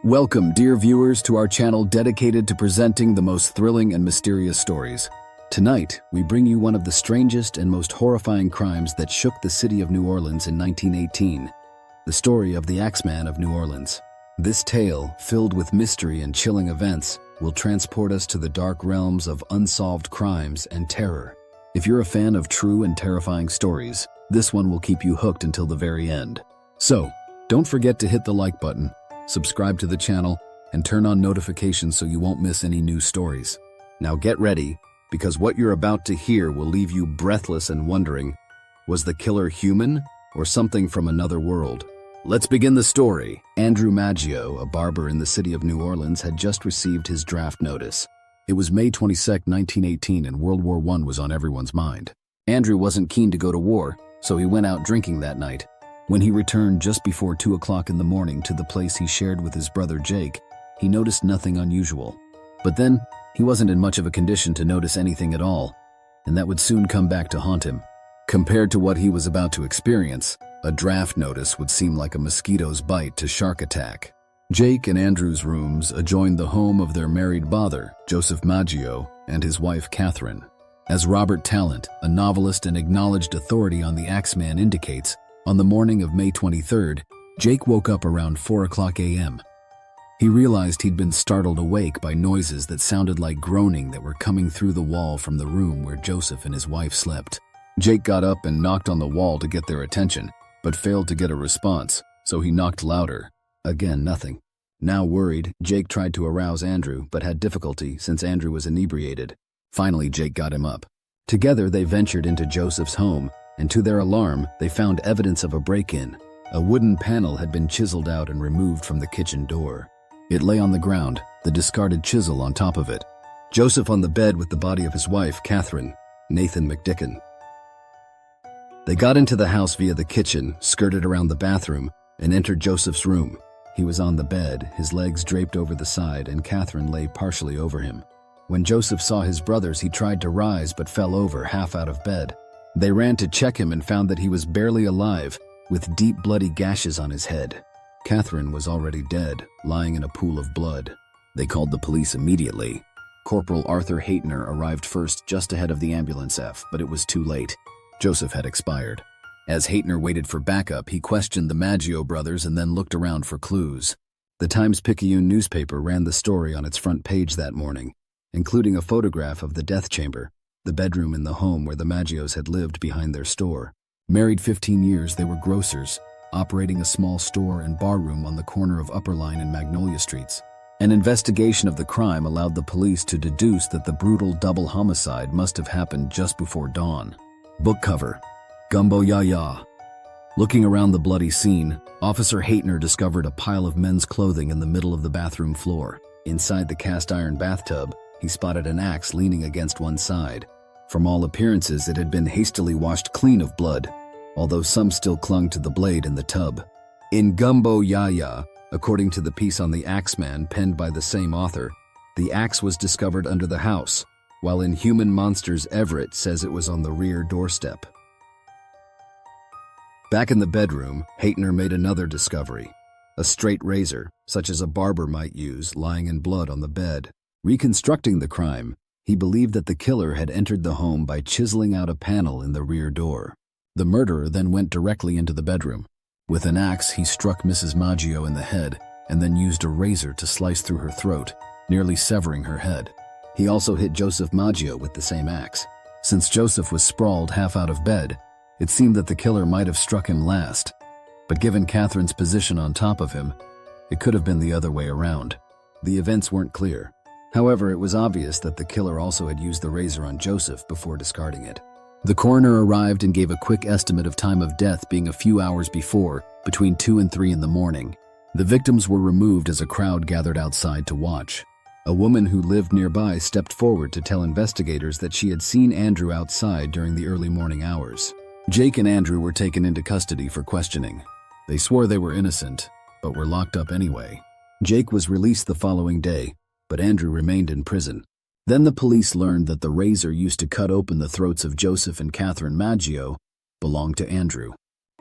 Welcome, dear viewers, to our channel dedicated to presenting the most thrilling and mysterious stories. Tonight, we bring you one of the strangest and most horrifying crimes that shook the city of New Orleans in 1918, the story of the Axeman of New Orleans. This tale, filled with mystery and chilling events, will transport us to the dark realms of unsolved crimes and terror. If you're a fan of true and terrifying stories, this one will keep you hooked until the very end. So, don't forget to hit the like button, subscribe to the channel, and turn on notifications so you won't miss any new stories. Now get ready, because what you're about to hear will leave you breathless and wondering, was the killer human or something from another world? Let's begin the story. Andrew Maggio, a barber in the city of New Orleans, had just received his draft notice. It was May 22, 1918, and World War I was on everyone's mind. Andrew wasn't keen to go to war, so he went out drinking that night. When he returned just before 2 o'clock in the morning to the place he shared with his brother Jake, he noticed nothing unusual. But then, he wasn't in much of a condition to notice anything at all, and that would soon come back to haunt him. Compared to what he was about to experience, a draft notice would seem like a mosquito's bite to shark attack. Jake and Andrew's rooms adjoined the home of their married father, Joseph Maggio, and his wife Catherine. As Robert Tallant, a novelist and acknowledged authority on the Axeman, indicates, on the morning of May 23rd, Jake woke up around 4 o'clock a.m. He realized he'd been startled awake by noises that sounded like groaning that were coming through the wall from the room where Joseph and his wife slept. Jake got up and knocked on the wall to get their attention, but failed to get a response, so he knocked louder. Again, nothing. Now worried, Jake tried to arouse Andrew, but had difficulty since Andrew was inebriated. Finally, Jake got him up. Together, they ventured into Joseph's home, and to their alarm, they found evidence of a break-in. A wooden panel had been chiseled out and removed from the kitchen door. It lay on the ground, the discarded chisel on top of it. Joseph on the bed with the body of his wife, Catherine, Nathan McDicken. They got into the house via the kitchen, skirted around the bathroom, and entered Joseph's room. He was on the bed, his legs draped over the side, and Catherine lay partially over him. When Joseph saw his brothers, he tried to rise but fell over, half out of bed. They ran to check him and found that he was barely alive, with deep bloody gashes on his head. Catherine was already dead, lying in a pool of blood. They called the police immediately. Corporal Arthur Haytner arrived first, just ahead of the ambulance F, but it was too late. Joseph had expired. As Haytner waited for backup, he questioned the Maggio brothers and then looked around for clues. The Times-Picayune newspaper ran the story on its front page that morning, including a photograph of the death chamber, the bedroom in the home where the Maggios had lived behind their store. Married 15 years, they were grocers, operating a small store and bar room on the corner of Upper Line and Magnolia Streets. An investigation of the crime allowed the police to deduce that the brutal double homicide must have happened just before dawn. Book cover: Gumbo Yaya. Looking around the bloody scene, Officer Haytner discovered a pile of men's clothing in the middle of the bathroom floor. Inside the cast-iron bathtub, he spotted an axe leaning against one side. From all appearances, it had been hastily washed clean of blood, although some still clung to the blade in the tub. In Gumbo Yaya, according to the piece on the Axeman penned by the same author, the axe was discovered under the house, while in Human Monsters Everett says it was on the rear doorstep. Back in the bedroom, Haytner made another discovery: a straight razor, such as a barber might use, lying in blood on the bed. Reconstructing the crime, he believed that the killer had entered the home by chiseling out a panel in the rear door. The murderer then went directly into the bedroom. With an axe, he struck Mrs. Maggio in the head and then used a razor to slice through her throat, nearly severing her head. He also hit Joseph Maggio with the same axe. Since Joseph was sprawled half out of bed, it seemed that the killer might have struck him last. But given Catherine's position on top of him, it could have been the other way around. The events weren't clear. However, it was obvious that the killer also had used the razor on Joseph before discarding it. The coroner arrived and gave a quick estimate of time of death being a few hours before, between 2 and 3 in the morning. The victims were removed as a crowd gathered outside to watch. A woman who lived nearby stepped forward to tell investigators that she had seen Andrew outside during the early morning hours. Jake and Andrew were taken into custody for questioning. They swore they were innocent, but were locked up anyway. Jake was released the following day, but Andrew remained in prison. Then the police learned that the razor used to cut open the throats of Joseph and Catherine Maggio belonged to Andrew.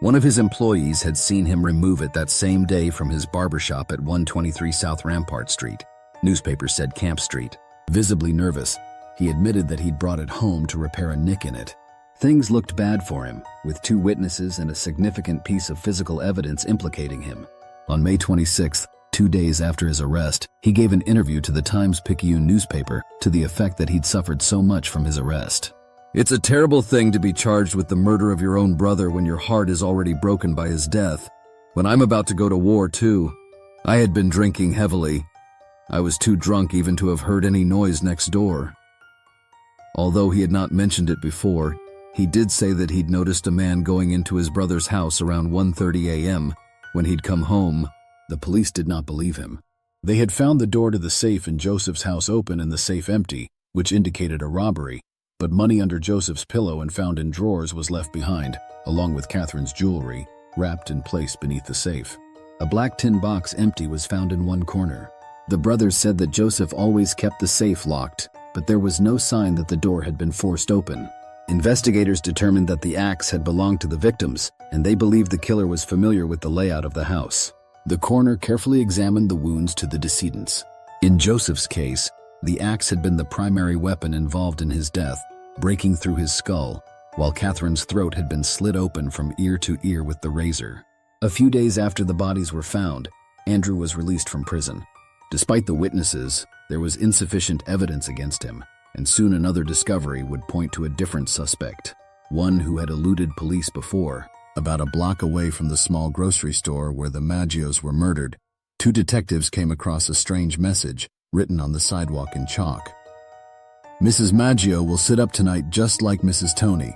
One of his employees had seen him remove it that same day from his barbershop at 123 South Rampart Street. Newspapers said Camp Street. Visibly nervous, he admitted that he'd brought it home to repair a nick in it. Things looked bad for him, with 2 witnesses and a significant piece of physical evidence implicating him. On May 26th, 2 days after his arrest, he gave an interview to the Times-Picayune newspaper to the effect that he'd suffered so much from his arrest. "It's a terrible thing to be charged with the murder of your own brother when your heart is already broken by his death. When I'm about to go to war, too. I had been drinking heavily. I was too drunk even to have heard any noise next door." Although he had not mentioned it before, he did say that he'd noticed a man going into his brother's house around 1:30 a.m. When he'd come home, the police did not believe him. They had found the door to the safe in Joseph's house open and the safe empty, which indicated a robbery, but money under Joseph's pillow and found in drawers was left behind, along with Catherine's jewelry, wrapped and placed beneath the safe. A black tin box empty was found in one corner. The brothers said that Joseph always kept the safe locked, but there was no sign that the door had been forced open. Investigators determined that the axe had belonged to the victims, and they believed the killer was familiar with the layout of the house. The coroner carefully examined the wounds to the decedents. In Joseph's case, the axe had been the primary weapon involved in his death, breaking through his skull, while Catherine's throat had been slit open from ear to ear with the razor. A few days after the bodies were found, Andrew was released from prison. Despite the witnesses, there was insufficient evidence against him, and soon another discovery would point to a different suspect, one who had eluded police before. About a block away from the small grocery store where the Maggios were murdered, 2 detectives came across a strange message written on the sidewalk in chalk. "Mrs. Maggio will sit up tonight just like Mrs. Tony."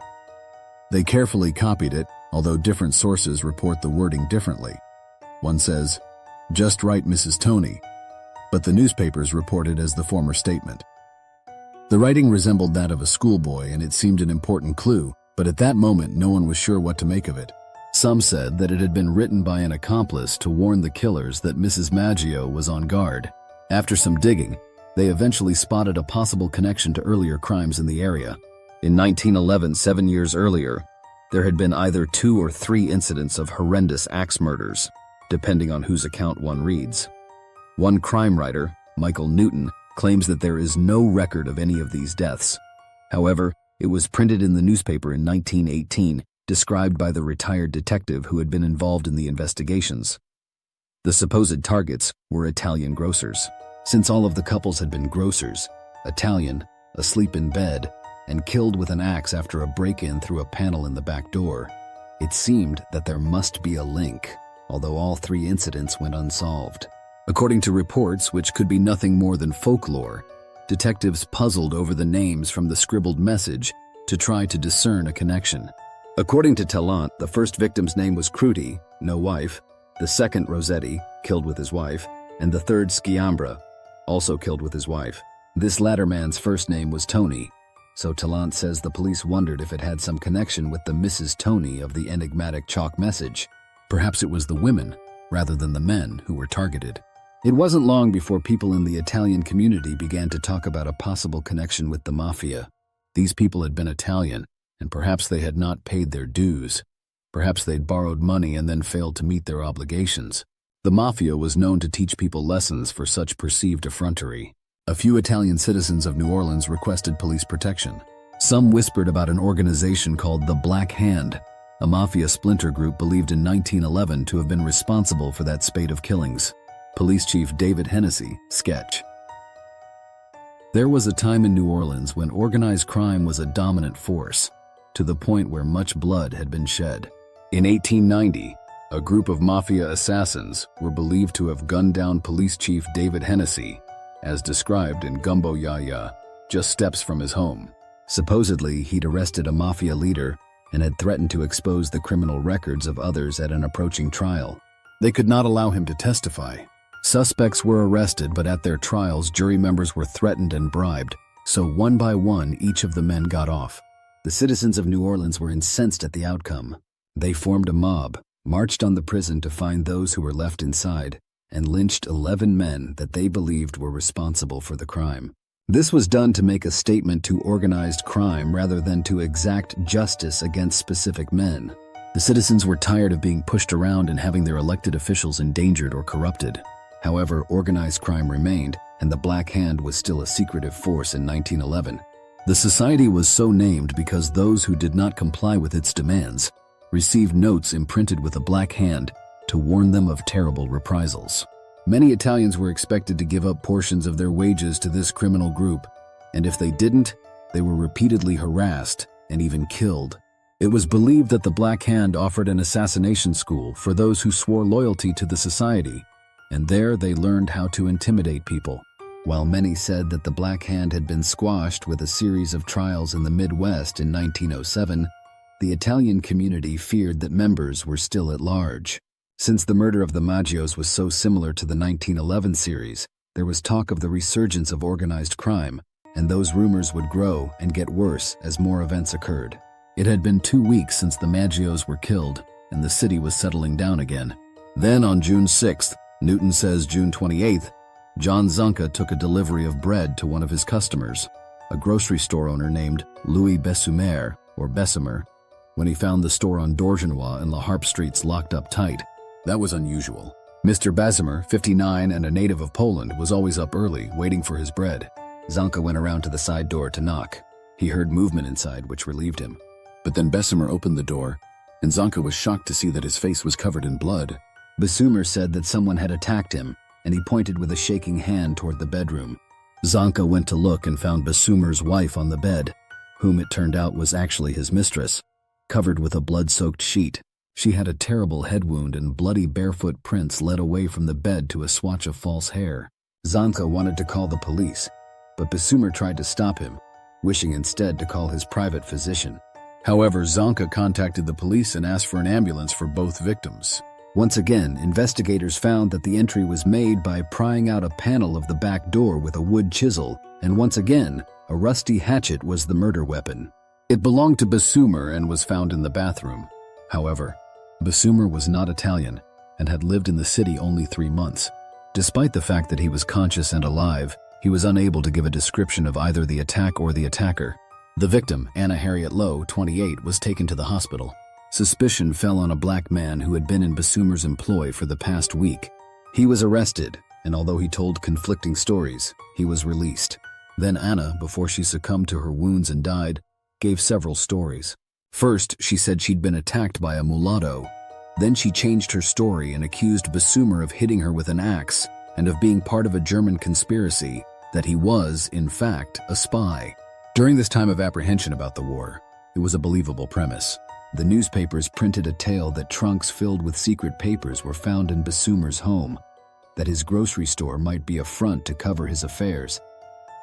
They carefully copied it, although different sources report the wording differently. One says, "Just right, Mrs. Tony," but the newspapers report it as the former statement. The writing resembled that of a schoolboy, and it seemed an important clue, but at that moment no one was sure what to make of it. Some said that it had been written by an accomplice to warn the killers that Mrs. Maggio was on guard. After some digging, they eventually spotted a possible connection to earlier crimes in the area. In 1911, 7 years earlier, there had been either 2 or 3 incidents of horrendous axe murders, depending on whose account one reads. One crime writer, Michael Newton, claims that there is no record of any of these deaths. However, it was printed in the newspaper in 1918, described by the retired detective who had been involved in the investigations. The supposed targets were Italian grocers. Since all of the couples had been grocers, Italian, asleep in bed, and killed with an axe after a break-in through a panel in the back door, it seemed that there must be a link, although all 3 incidents went unsolved. According to reports, which could be nothing more than folklore, detectives puzzled over the names from the scribbled message to try to discern a connection. According to Tallant, the first victim's name was Cruti, no wife, the second Rossetti, killed with his wife, and the third Sciambra, also killed with his wife. This latter man's first name was Tony, so Tallant says the police wondered if it had some connection with the Mrs. Tony of the enigmatic chalk message. Perhaps it was the women, rather than the men, who were targeted. It wasn't long before people in the Italian community began to talk about a possible connection with the mafia. These people had been Italian, and perhaps they had not paid their dues. Perhaps they'd borrowed money and then failed to meet their obligations. The mafia was known to teach people lessons for such perceived effrontery. A few Italian citizens of New Orleans requested police protection. Some whispered about an organization called the Black Hand, a mafia splinter group believed in 1911 to have been responsible for that spate of killings. Police Chief David Hennessy, sketch. There was a time in New Orleans when organized crime was a dominant force, to the point where much blood had been shed. In 1890, a group of mafia assassins were believed to have gunned down Police Chief David Hennessy, as described in Gumbo Yaya, just steps from his home. Supposedly, he'd arrested a mafia leader and had threatened to expose the criminal records of others at an approaching trial. They could not allow him to testify. Suspects were arrested, but at their trials, jury members were threatened and bribed, so one by one, each of the men got off. The citizens of New Orleans were incensed at the outcome. They formed a mob, marched on the prison to find those who were left inside, and lynched 11 men that they believed were responsible for the crime. This was done to make a statement to organized crime rather than to exact justice against specific men. The citizens were tired of being pushed around and having their elected officials endangered or corrupted. However, organized crime remained, and the Black Hand was still a secretive force in 1911. The society was so named because those who did not comply with its demands received notes imprinted with a black hand to warn them of terrible reprisals. Many Italians were expected to give up portions of their wages to this criminal group, and if they didn't, they were repeatedly harassed and even killed. It was believed that the Black Hand offered an assassination school for those who swore loyalty to the society, and there they learned how to intimidate people. While many said that the Black Hand had been squashed with a series of trials in the Midwest in 1907, the Italian community feared that members were still at large. Since the murder of the Maggios was so similar to the 1911 series, there was talk of the resurgence of organized crime, and those rumors would grow and get worse as more events occurred. It had been 2 weeks since the Maggios were killed, and the city was settling down again. Then on June 6th, Newton says June 28th, John Zanca took a delivery of bread to one of his customers, a grocery store owner named Louis Bessumer, or Bessemer, when he found the store on Dorgenois and La Harpe Streets locked up tight. That was unusual. Mr. Bessemer, 59 and a native of Poland, was always up early, waiting for his bread. Zanca went around to the side door to knock. He heard movement inside, which relieved him. But then Bessemer opened the door, and Zanca was shocked to see that his face was covered in blood. Bessemer said that someone had attacked him, and he pointed with a shaking hand toward the bedroom. Zanca went to look and found Bessemer's wife on the bed, whom it turned out was actually his mistress, covered with a blood-soaked sheet. She had a terrible head wound, and bloody barefoot prints led away from the bed to a swatch of false hair. Zanca wanted to call the police, but Bessemer tried to stop him, wishing instead to call his private physician. However, Zanca contacted the police and asked for an ambulance for both victims. Once again, investigators found that the entry was made by prying out a panel of the back door with a wood chisel, and once again, a rusty hatchet was the murder weapon. It belonged to Bessemer and was found in the bathroom. However, Bessemer was not Italian and had lived in the city only 3 months. Despite the fact that he was conscious and alive, he was unable to give a description of either the attack or the attacker. The victim, Anna Harriet Lowe, 28, was taken to the hospital. Suspicion fell on a black man who had been in Bessemer's employ for the past week. He was arrested, and although he told conflicting stories, he was released. Then Anna, before she succumbed to her wounds and died, gave several stories. First, she said she'd been attacked by a mulatto. Then she changed her story and accused Bessemer of hitting her with an axe and of being part of a German conspiracy, that he was, in fact, a spy. During this time of apprehension about the war, it was a believable premise. The newspapers printed a tale that trunks filled with secret papers were found in Bessemer's home, that his grocery store might be a front to cover his affairs,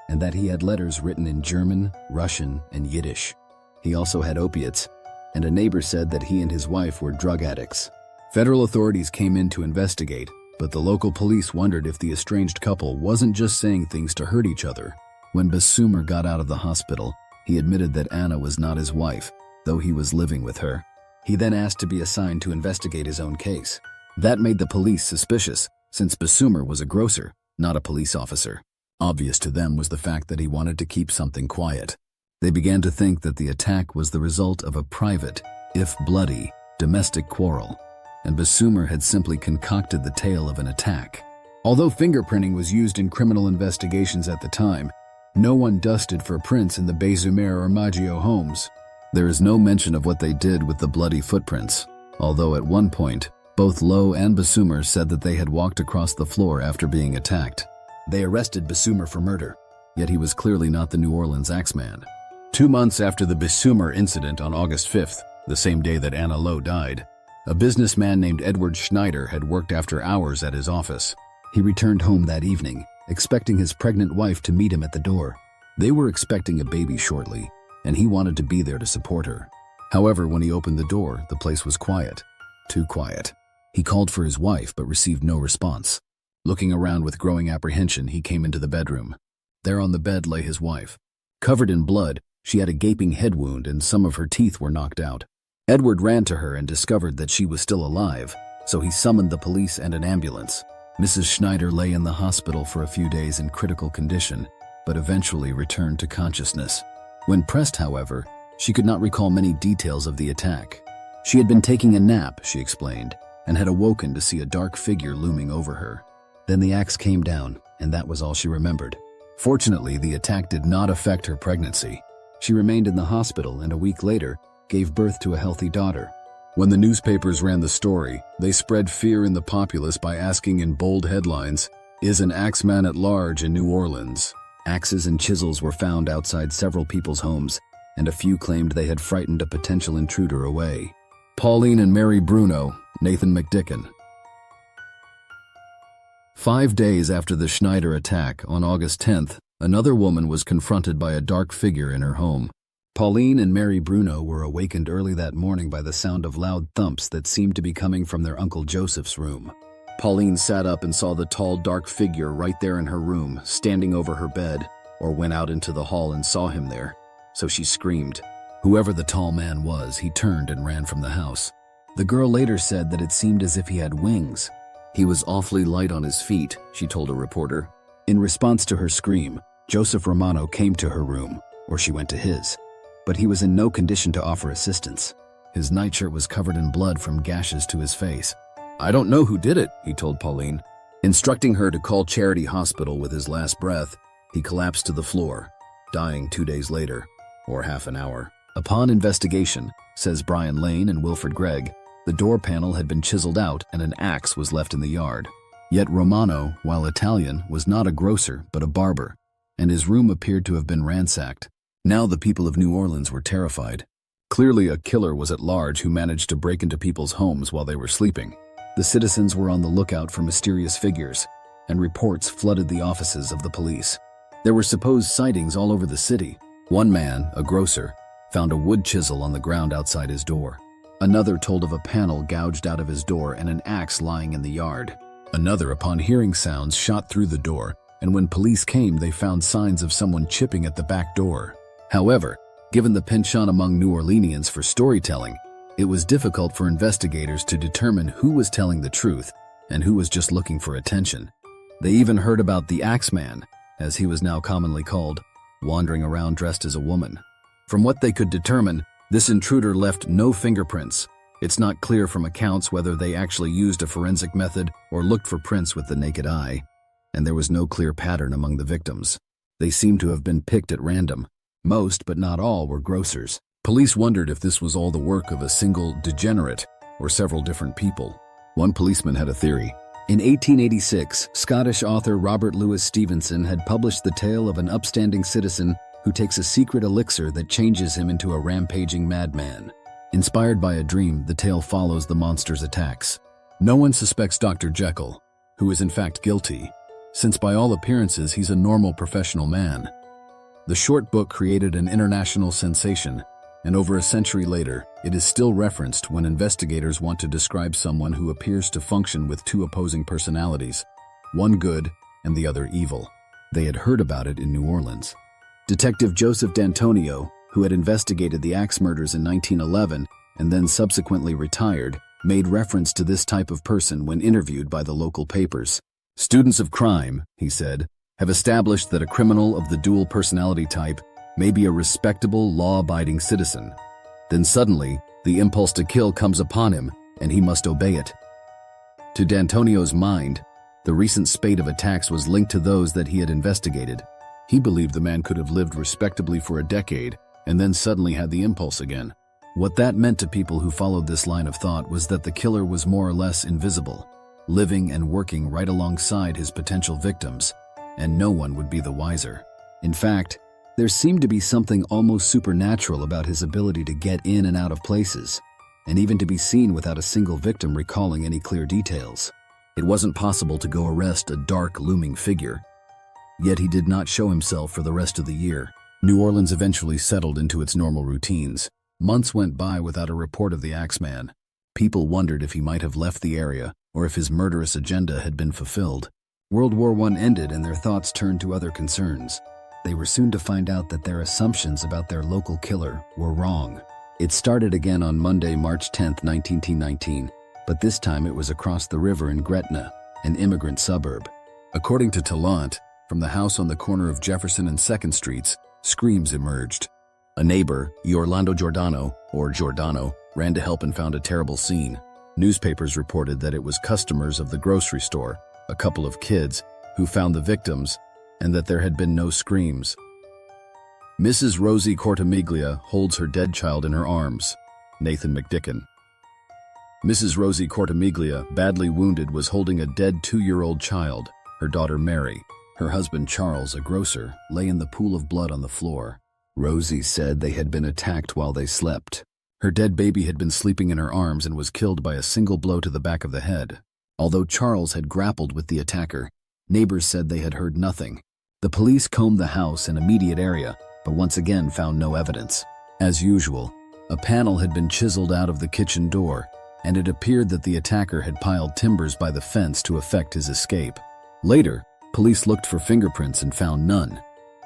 and that he had letters written in German, Russian, and Yiddish. He also had opiates, and a neighbor said that he and his wife were drug addicts. Federal authorities came in to investigate, but the local police wondered if the estranged couple wasn't just saying things to hurt each other. When Bessemer got out of the hospital, he admitted that Anna was not his wife, though he was living with her. He then asked to be assigned to investigate his own case. That made the police suspicious, since Bessemer was a grocer, not a police officer. Obvious to them was the fact that he wanted to keep something quiet. They began to think that the attack was the result of a private, if bloody, domestic quarrel, and Bessemer had simply concocted the tale of an attack. Although fingerprinting was used in criminal investigations at the time, no one dusted for prints in the Bessemer or Maggio homes. There is no mention of what they did with the bloody footprints, although at one point, both Lowe and Bessemer said that they had walked across the floor after being attacked. They arrested Bessemer for murder, yet he was clearly not the New Orleans Axeman. 2 months after the Bessemer incident on August 5th, the same day that Anna Lowe died, a businessman named Edward Schneider had worked after hours at his office. He returned home that evening, expecting his pregnant wife to meet him at the door. They were expecting a baby shortly, and he wanted to be there to support her. However, when he opened the door, the place was quiet. Too quiet. He called for his wife but received no response. Looking around with growing apprehension, he came into the bedroom. There on the bed lay his wife. Covered in blood, she had a gaping head wound and some of her teeth were knocked out. Edward ran to her and discovered that she was still alive, so he summoned the police and an ambulance. Mrs. Schneider lay in the hospital for a few days in critical condition, but eventually returned to consciousness. When pressed, however, she could not recall many details of the attack. She had been taking a nap, she explained, and had awoken to see a dark figure looming over her. Then the axe came down, and that was all she remembered. Fortunately, the attack did not affect her pregnancy. She remained in the hospital and a week later gave birth to a healthy daughter. When the newspapers ran the story, they spread fear in the populace by asking in bold headlines, "Is an axeman at large in New Orleans?" Axes and chisels were found outside several people's homes, and a few claimed they had frightened a potential intruder away. Pauline and Mary Bruno, Nathan McDicken. 5 days after the Schneider attack, on August 10th, another woman was confronted by a dark figure in her home. Pauline and Mary Bruno were awakened early that morning by the sound of loud thumps that seemed to be coming from their Uncle Joseph's room. Pauline sat up and saw the tall, dark figure right there in her room, standing over her bed, or went out into the hall and saw him there. So she screamed. Whoever the tall man was, he turned and ran from the house. The girl later said that it seemed as if he had wings. He was awfully light on his feet, she told a reporter. In response to her scream, Joseph Romano came to her room, or she went to his. But he was in no condition to offer assistance. His nightshirt was covered in blood from gashes to his face. "I don't know who did it," he told Pauline. Instructing her to call Charity Hospital with his last breath, he collapsed to the floor, dying 2 days later, or half an hour. Upon investigation, says Brian Lane and Wilfred Gregg, the door panel had been chiseled out and an axe was left in the yard. Yet Romano, while Italian, was not a grocer but a barber, and his room appeared to have been ransacked. Now the people of New Orleans were terrified. Clearly a killer was at large who managed to break into people's homes while they were sleeping. The citizens were on the lookout for mysterious figures, and reports flooded the offices of the police. There were supposed sightings all over the city. One man, a grocer, found a wood chisel on the ground outside his door. Another told of a panel gouged out of his door and an axe lying in the yard. Another, upon hearing sounds, shot through the door, and when police came, they found signs of someone chipping at the back door. However, given the penchant among New Orleanians for storytelling, it was difficult for investigators to determine who was telling the truth and who was just looking for attention. They even heard about the Axeman, as he was now commonly called, wandering around dressed as a woman. From what they could determine, this intruder left no fingerprints. It's not clear from accounts whether they actually used a forensic method or looked for prints with the naked eye. And there was no clear pattern among the victims. They seemed to have been picked at random. Most, but not all, were grocers. Police wondered if this was all the work of a single degenerate or several different people. One policeman had a theory. In 1886, Scottish author Robert Louis Stevenson had published the tale of an upstanding citizen who takes a secret elixir that changes him into a rampaging madman. Inspired by a dream, the tale follows the monster's attacks. No one suspects Dr. Jekyll, who is in fact guilty, since by all appearances he's a normal professional man. The short book created an international sensation, and over a century later, it is still referenced when investigators want to describe someone who appears to function with two opposing personalities, one good and the other evil. They had heard about it in New Orleans. Detective Joseph D'Antonio, who had investigated the axe murders in 1911 and then subsequently retired, made reference to this type of person when interviewed by the local papers. "Students of crime," he said, "have established that a criminal of the dual personality type may be a respectable, law-abiding citizen. Then suddenly, the impulse to kill comes upon him, and he must obey it." To D'Antonio's mind, the recent spate of attacks was linked to those that he had investigated. He believed the man could have lived respectably for a decade, and then suddenly had the impulse again. What that meant to people who followed this line of thought was that the killer was more or less invisible, living and working right alongside his potential victims, and no one would be the wiser. In fact, there seemed to be something almost supernatural about his ability to get in and out of places, and even to be seen without a single victim recalling any clear details. It wasn't possible to go arrest a dark, looming figure. Yet he did not show himself for the rest of the year. New Orleans eventually settled into its normal routines. Months went by without a report of the Axeman. People wondered if he might have left the area, or if his murderous agenda had been fulfilled. World War I ended and their thoughts turned to other concerns. They were soon to find out that their assumptions about their local killer were wrong. It started again on Monday, March 10, 1919, but this time it was across the river in Gretna, an immigrant suburb. According to Tallant, from the house on the corner of Jefferson and 2nd Streets, screams emerged. A neighbor, Orlando Giordano, ran to help and found a terrible scene. Newspapers reported that it was customers of the grocery store, a couple of kids, who found the victims, and that there had been no screams. Mrs. Rosie Cortimiglia holds her dead child in her arms. Nathan McDicken. Mrs. Rosie Cortimiglia, badly wounded, was holding a dead 2-year-old child, her daughter Mary. Her husband Charles, a grocer, lay in the pool of blood on the floor. Rosie said they had been attacked while they slept. Her dead baby had been sleeping in her arms and was killed by a single blow to the back of the head. Although Charles had grappled with the attacker, neighbors said they had heard nothing. The police combed the house and immediate area, but once again found no evidence. As usual, a panel had been chiseled out of the kitchen door, and it appeared that the attacker had piled timbers by the fence to effect his escape. Later, police looked for fingerprints and found none,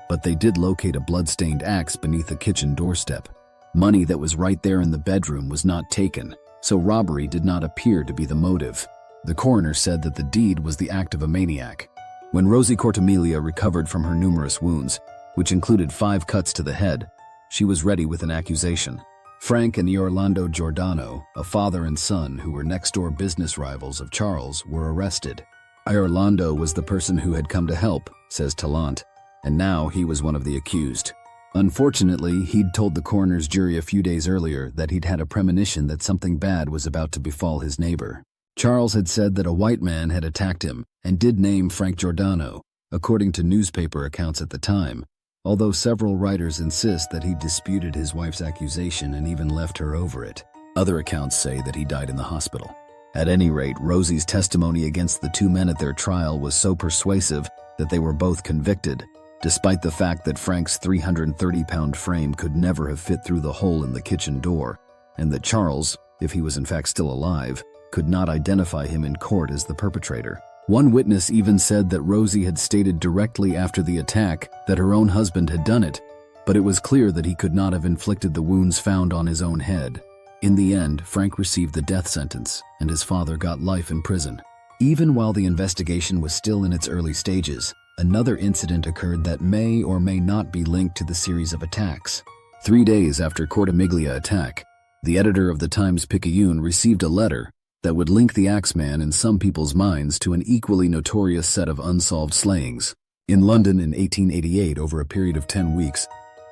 but they did locate a blood-stained axe beneath a kitchen doorstep. Money that was right there in the bedroom was not taken, so robbery did not appear to be the motive. The coroner said that the deed was the act of a maniac. When Rosie Cortimiglia recovered from her numerous wounds, which included 5 cuts to the head, she was ready with an accusation. Frank and Orlando Giordano, a father and son who were next-door business rivals of Charles, were arrested. Orlando was the person who had come to help, says Tallant, and now he was one of the accused. Unfortunately, he'd told the coroner's jury a few days earlier that he'd had a premonition that something bad was about to befall his neighbor. Charles had said that a white man had attacked him and did name Frank Giordano, according to newspaper accounts at the time, although several writers insist that he disputed his wife's accusation and even left her over it. Other accounts say that he died in the hospital. At any rate, Rosie's testimony against the 2 men at their trial was so persuasive that they were both convicted, despite the fact that Frank's 330-pound frame could never have fit through the hole in the kitchen door, and that Charles, if he was in fact still alive, could not identify him in court as the perpetrator. One witness even said that Rosie had stated directly after the attack that her own husband had done it, but it was clear that he could not have inflicted the wounds found on his own head. In the end, Frank received the death sentence, and his father got life in prison. Even while the investigation was still in its early stages, another incident occurred that may or may not be linked to the series of attacks. 3 days after Cortimiglia attack, the editor of the Times-Picayune received a letter that would link the Axeman in some people's minds to an equally notorious set of unsolved slayings. In London in 1888, over a period of 10 weeks,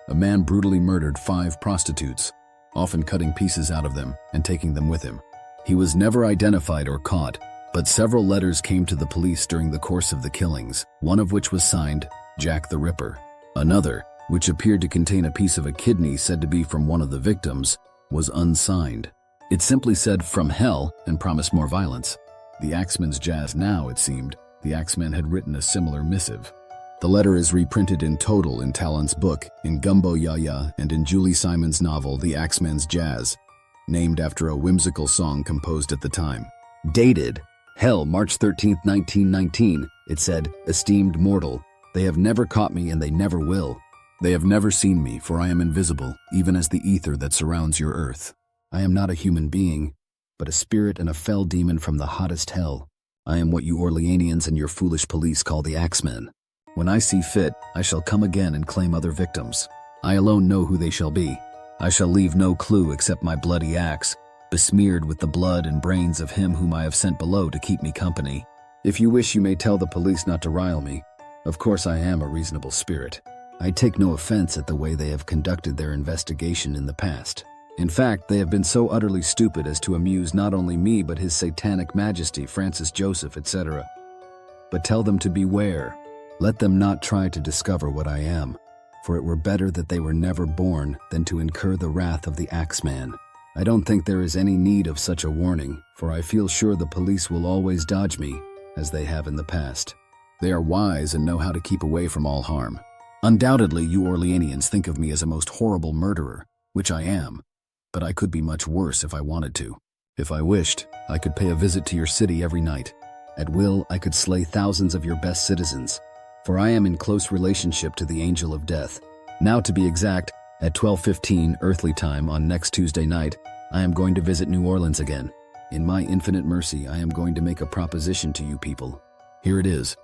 a man brutally murdered 5 prostitutes, often cutting pieces out of them and taking them with him. He was never identified or caught, but several letters came to the police during the course of the killings, one of which was signed Jack the Ripper. Another, which appeared to contain a piece of a kidney said to be from one of the victims, was unsigned. It simply said "from hell" and promised more violence. The Axeman's jazz now, it seemed, the Axeman had written a similar missive. The letter is reprinted in total in Tallant's book, in Gumbo Yaya, and in Julie Simon's novel The Axeman's Jazz, named after a whimsical song composed at the time. Dated, Hell, March 13, 1919, it said, "Esteemed mortal, they have never caught me and they never will. They have never seen me, for I am invisible, even as the ether that surrounds your earth. I am not a human being, but a spirit and a fell demon from the hottest hell. I am what you Orleanians and your foolish police call the Axeman. When I see fit, I shall come again and claim other victims. I alone know who they shall be. I shall leave no clue except my bloody axe, besmeared with the blood and brains of him whom I have sent below to keep me company. If you wish, you may tell the police not to rile me. Of course, I am a reasonable spirit. I take no offense at the way they have conducted their investigation in the past. In fact, they have been so utterly stupid as to amuse not only me but His Satanic Majesty, Francis Joseph, etc. But tell them to beware. Let them not try to discover what I am, for it were better that they were never born than to incur the wrath of the Axeman. I don't think there is any need of such a warning, for I feel sure the police will always dodge me, as they have in the past. They are wise and know how to keep away from all harm. Undoubtedly, you Orleanians think of me as a most horrible murderer, which I am. But I could be much worse if I wanted to. If I wished, I could pay a visit to your city every night. At will, I could slay thousands of your best citizens, for I am in close relationship to the angel of death. Now, to be exact, at 12:15 earthly time on next Tuesday night, I am going to visit New Orleans again. In my infinite mercy, I am going to make a proposition to you people. Here it is.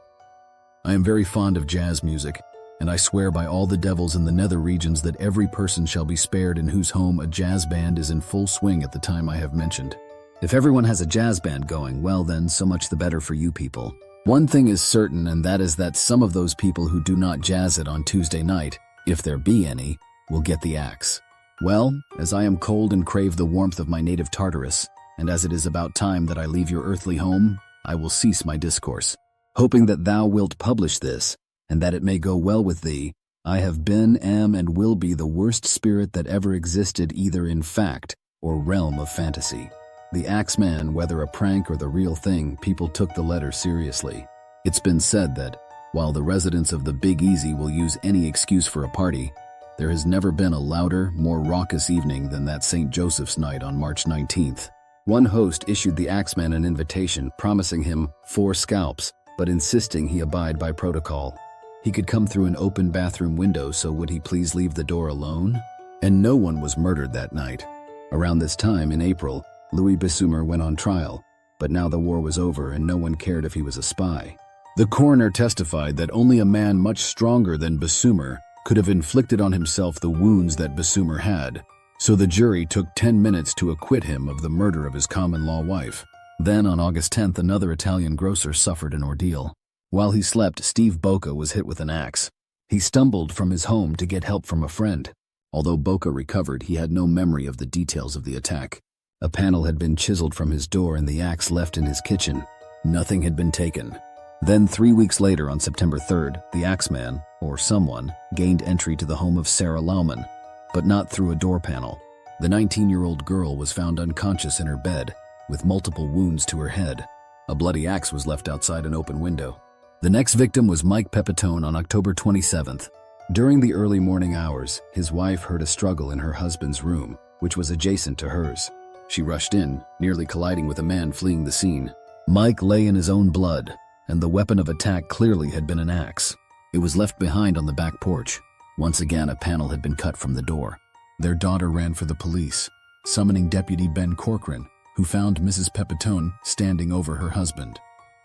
I am very fond of jazz music, And I swear by all the devils in the nether regions that every person shall be spared in whose home a jazz band is in full swing at the time I have mentioned. If everyone has a jazz band going, well then, so much the better for you people. One thing is certain, and that is that some of those people who do not jazz it on Tuesday night, if there be any, will get the axe. Well, as I am cold and crave the warmth of my native Tartarus, and as it is about time that I leave your earthly home, I will cease my discourse. Hoping that thou wilt publish this, and that it may go well with thee, I have been, am, and will be the worst spirit that ever existed either in fact or realm of fantasy. The Axeman, whether a prank or the real thing, people took the letter seriously. It's been said that, while the residents of the Big Easy will use any excuse for a party, there has never been a louder, more raucous evening than that St. Joseph's night on March 19th. One host issued the Axeman an invitation, promising him 4 scalps, but insisting he abide by protocol. He could come through an open bathroom window, so would he please leave the door alone? And no one was murdered that night. Around this time, in April, Louis Bessumer went on trial, but now the war was over and no one cared if he was a spy. The coroner testified that only a man much stronger than Bessumer could have inflicted on himself the wounds that Bessumer had, so the jury took 10 minutes to acquit him of the murder of his common-law wife. Then, on August 10th, another Italian grocer suffered an ordeal. While he slept, Steve Bocca was hit with an axe. He stumbled from his home to get help from a friend. Although Bocca recovered, he had no memory of the details of the attack. A panel had been chiseled from his door and the axe left in his kitchen. Nothing had been taken. Then 3 weeks later, on September 3rd, the Axeman, or someone, gained entry to the home of Sarah Lauman, but not through a door panel. The 19-year-old girl was found unconscious in her bed, with multiple wounds to her head. A bloody axe was left outside an open window. The next victim was Mike Pepitone on October 27th. During the early morning hours, his wife heard a struggle in her husband's room, which was adjacent to hers. She rushed in, nearly colliding with a man fleeing the scene. Mike lay in his own blood, and the weapon of attack clearly had been an axe. It was left behind on the back porch. Once again, a panel had been cut from the door. Their daughter ran for the police, summoning Deputy Ben Corcoran, who found Mrs. Pepitone standing over her husband.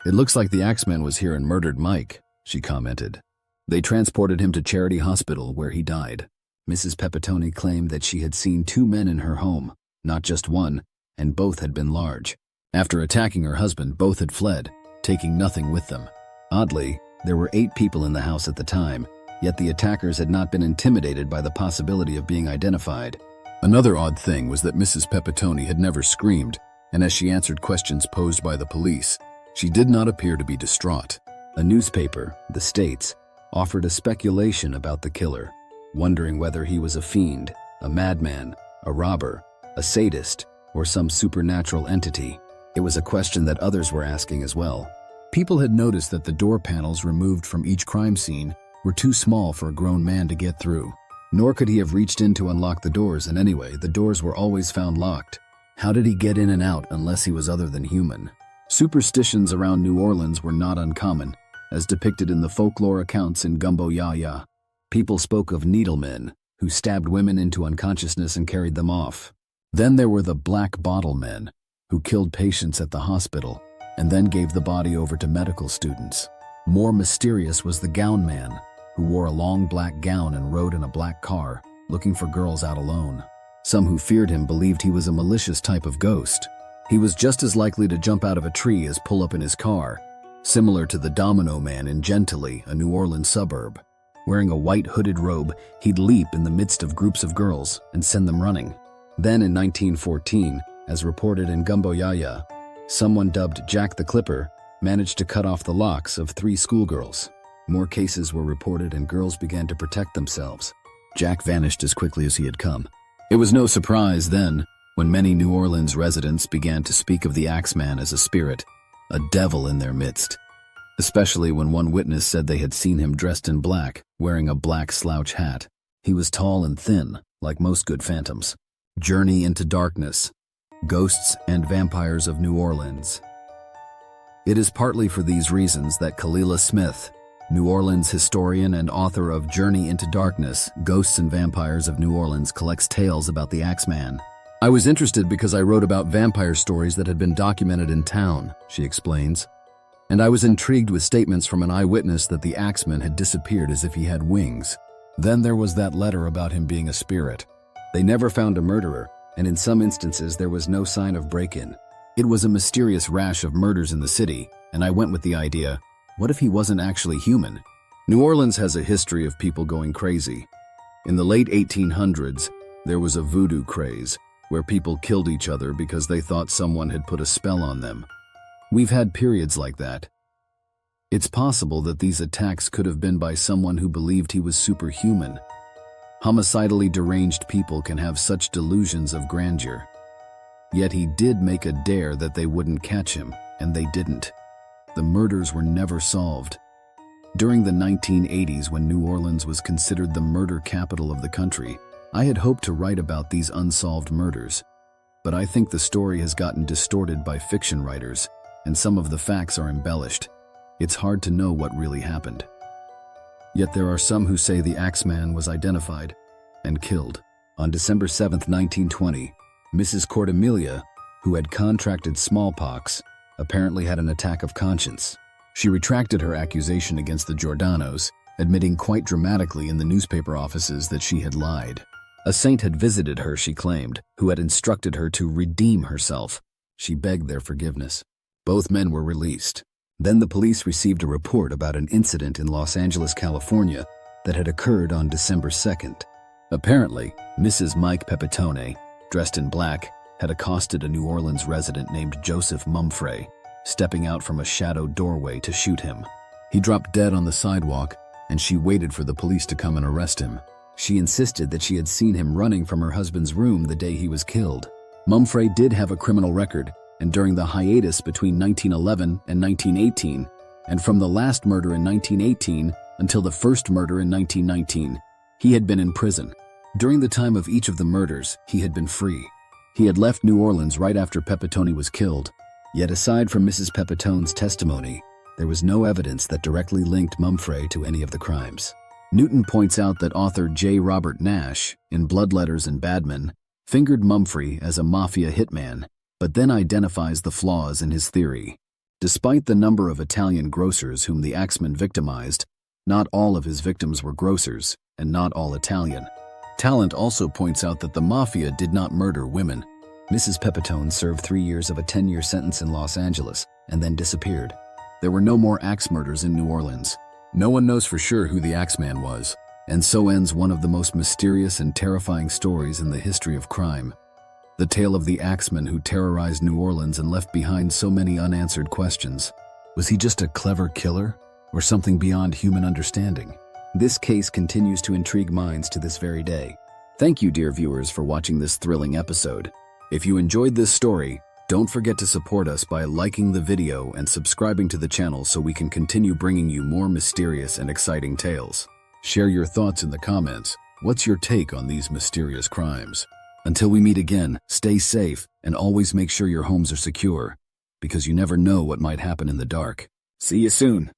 "It looks like the Axeman was here and murdered Mike," she commented. They transported him to Charity Hospital, where he died. Mrs. Pepitone claimed that she had seen 2 men in her home, not just one, and both had been large. After attacking her husband, both had fled, taking nothing with them. Oddly, there were 8 people in the house at the time, yet the attackers had not been intimidated by the possibility of being identified. Another odd thing was that Mrs. Pepitone had never screamed, and as she answered questions posed by the police, she did not appear to be distraught. A newspaper, The States, offered a speculation about the killer, wondering whether he was a fiend, a madman, a robber, a sadist, or some supernatural entity. It was a question that others were asking as well. People had noticed that the door panels removed from each crime scene were too small for a grown man to get through. Nor could he have reached in to unlock the doors, and anyway, the doors were always found locked. How did he get in and out unless he was other than human? Superstitions around New Orleans were not uncommon, as depicted in the folklore accounts in Gumbo Yaya. People spoke of needlemen, who stabbed women into unconsciousness and carried them off. Then there were the Black Bottle Men, who killed patients at the hospital and then gave the body over to medical students. More mysterious was the Gown Man, who wore a long black gown and rode in a black car, looking for girls out alone. Some who feared him believed he was a malicious type of ghost. He was just as likely to jump out of a tree as pull up in his car, similar to the Domino Man in Gentilly, a New Orleans suburb. Wearing a white hooded robe, he'd leap in the midst of groups of girls and send them running. Then in 1914, as reported in Gumbo Yaya, someone dubbed Jack the Clipper managed to cut off the locks of 3 schoolgirls. More cases were reported and girls began to protect themselves. Jack vanished as quickly as he had come. It was no surprise then when many New Orleans residents began to speak of the Axeman as a spirit, a devil in their midst, especially when one witness said they had seen him dressed in black, wearing a black slouch hat. He was tall and thin, like most good phantoms. Journey into Darkness, Ghosts and Vampires of New Orleans. It is partly for these reasons that Kalila Smith, New Orleans historian and author of Journey into Darkness, Ghosts and Vampires of New Orleans, collects tales about the Axeman. "I was interested because I wrote about vampire stories that had been documented in town," she explains. and I was intrigued with statements from an eyewitness that the Axeman had disappeared as if he had wings. Then there was that letter about him being a spirit. They never found a murderer, and in some instances there was no sign of break-in. It was a mysterious rash of murders in the city, and I went with the idea, what if he wasn't actually human? New Orleans has a history of people going crazy. In the late 1800s, there was a voodoo craze, where people killed each other because they thought someone had put a spell on them. We've had periods like that. It's possible that these attacks could have been by someone who believed he was superhuman. Homicidally deranged people can have such delusions of grandeur. Yet he did make a dare that they wouldn't catch him, and they didn't. The murders were never solved. During the 1980s, when New Orleans was considered the murder capital of the country, I had hoped to write about these unsolved murders. But I think the story has gotten distorted by fiction writers, and some of the facts are embellished. It's hard to know what really happened. Yet there are some who say the Axeman was identified and killed. On December 7, 1920, Mrs. Cordemelia, who had contracted smallpox, apparently had an attack of conscience. She retracted her accusation against the Giordanos, admitting quite dramatically in the newspaper offices that she had lied. A saint had visited her, she claimed, who had instructed her to redeem herself. She begged their forgiveness. Both men were released. Then the police received a report about an incident in Los Angeles, California, that had occurred on December 2nd. Apparently, Mrs. Mike Pepitone, dressed in black, had accosted a New Orleans resident named Joseph Mumfre, stepping out from a shadowed doorway to shoot him. He dropped dead on the sidewalk, and she waited for the police to come and arrest him. She insisted that she had seen him running from her husband's room the day he was killed. Mumfre did have a criminal record, and during the hiatus between 1911 and 1918, and from the last murder in 1918 until the first murder in 1919, he had been in prison. During the time of each of the murders, he had been free. He had left New Orleans right after Pepitone was killed. Yet aside from Mrs. Pepitone's testimony, there was no evidence that directly linked Mumfre to any of the crimes. Newton points out that author J. Robert Nash, in Blood Letters and Badman, fingered Mumfre as a mafia hitman, but then identifies the flaws in his theory. Despite the number of Italian grocers whom the Axeman victimized, not all of his victims were grocers, and not all Italian. Talent also points out that the mafia did not murder women. Mrs. Pepitone served 3 years of a 10-year sentence in Los Angeles and then disappeared. There were no more axe murders in New Orleans. No one knows for sure who the Axeman was, and so ends one of the most mysterious and terrifying stories in the history of crime. The tale of the Axeman who terrorized New Orleans and left behind so many unanswered questions. Was he just a clever killer, or something beyond human understanding? This case continues to intrigue minds to this very day. Thank you, dear viewers, for watching this thrilling episode. If you enjoyed this story, don't forget to support us by liking the video and subscribing to the channel so we can continue bringing you more mysterious and exciting tales. Share your thoughts in the comments. What's your take on these mysterious crimes? Until we meet again, stay safe and always make sure your homes are secure, because you never know what might happen in the dark. See you soon.